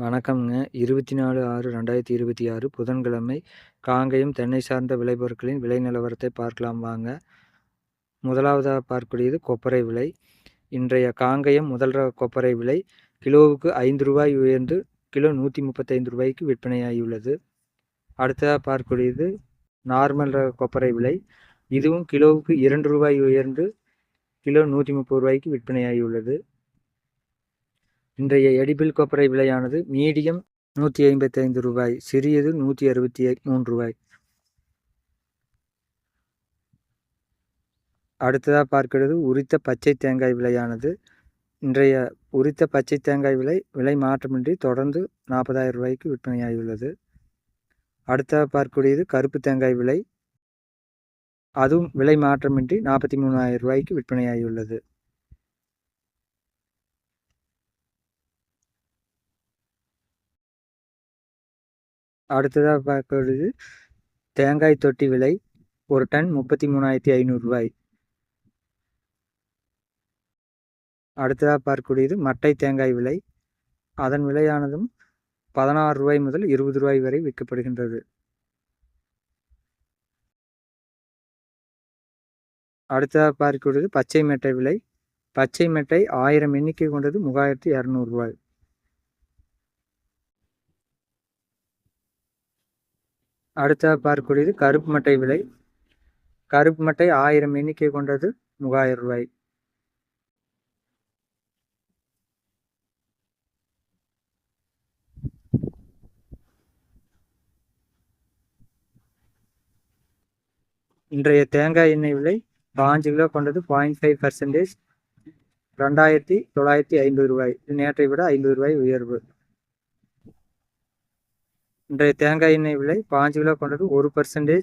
வணக்கம்ங்க. 24/6/2026 புதன்கிழமை காங்கயம் தென்னை சார்ந்த விளைபொருட்களின் விலை நிலவரத்தை பார்க்கலாம் வாங்க. முதலாவதா பார்க்கக்கூடியது கொப்பரை விலை. இன்றைய காங்கயம் முதல் ரக கொப்பரை விலை கிலோவுக்கு ரூ. 5 உயர்ந்து கிலோ ரூ. 135க்கு விற்பனையாகியுள்ளது. அடுத்ததாக பார்க்கக்கூடியது நார்மல் ரக கொப்பரை விலை. இதுவும் கிலோவுக்கு ரூ. 2 உயர்ந்து கிலோ ரூ. 130க்கு விற்பனையாகியுள்ளது. இன்றைய எடிபிள் கொப்பரை விலையானது மீடியம் ரூ. 155, சிறியது ரூ. 163. அடுத்ததாக பார்க்கிறது உரித்த பச்சை தேங்காய் விலையானது. இன்றைய உரித்த பச்சை தேங்காய் விலை மாற்றமின்றி தொடர்ந்து ரூ. 40,000க்கு விற்பனையாகியுள்ளது. அடுத்ததாக பார்க்கக்கூடியது கருப்பு தேங்காய் விலை. அதுவும் விலை மாற்றமின்றி ரூ. 43,000க்கு விற்பனையாகியுள்ளது. அடுத்ததாக பார்க்கக்கூடியது தேங்காய் தொட்டி விலை. ஒரு டன் ரூ. 33,500. அடுத்ததாக பார்க்கக்கூடியது மட்டை தேங்காய் விலை. அதன் விலையானதும் ரூ. 16 முதல் ரூ. 20 வரை விற்கப்படுகின்றது. அடுத்ததாக பார்க்கக்கூடியது பச்சை மெட்டை விலை. பச்சை மெட்டை 1000 எண்ணிக்கை கொண்டது ரூ. 3,200. அடுத்ததாக பார்க்கக்கூடியது கருப்பு மட்டை விலை. கருப்பு மட்டை 1000 எண்ணிக்கை கொண்டது ரூ. 3,000. இன்றைய தேங்காய் எண்ணெய் விலை 5 கிலோ கொண்டது 0.5% ரூ. 2,950. இது நேற்றை விட ரூ. 50 உயர்வு. இன்றைய தேங்காய் எண்ணெய் விலை 5 கிலோ கொண்டது 1% ரூ.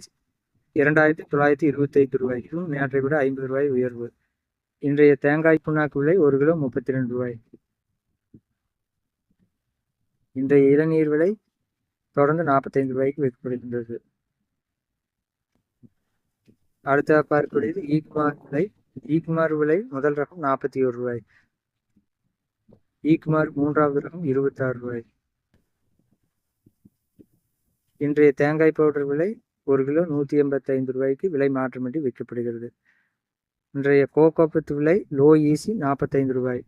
2,925. இதுவும் நேற்றை விட ரூ. 50 உயர்வு. இன்றைய தேங்காய் புண்ணாக்கு விலை 1 கிலோ ரூ. 32. இன்றைய இளநீர் விலை தொடர்ந்து ரூ. 45க்கு விற்கப்படுகின்றது. அடுத்த பார்க்கக்கூடியது ஈக்குமார் விலை. ஈக்குமார் விலை முதல் ரகம் ரூ. 41. ஈக்குமார் மூன்றாவது ரகம் ரூ. 26. இன்றைய தேங்காய் பவுடர் விலை 1 கிலோ ரூ. 185க்கு விலை மாற்றமின்றி விற்கப்படுகிறது. இன்றைய கோகோபித் விலை லோ ஈசி ரூ. 45.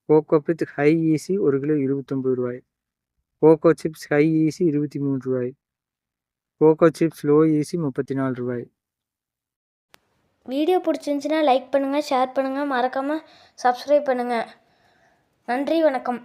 கோகோபித் ஹை ஈசி 1 கிலோ ரூ. 29. கோகோ சிப்ஸ் ஹை ஈசி ரூ. 23. கோகோ சிப்ஸ் லோ ஈசி ரூ. 34. வீடியோ பிடிச்சிருந்துச்சுன்னா லைக் பண்ணுங்கள், ஷேர் பண்ணுங்கள், மறக்காமல் சப்ஸ்கிரைப் பண்ணுங்கள். நன்றி, வணக்கம்.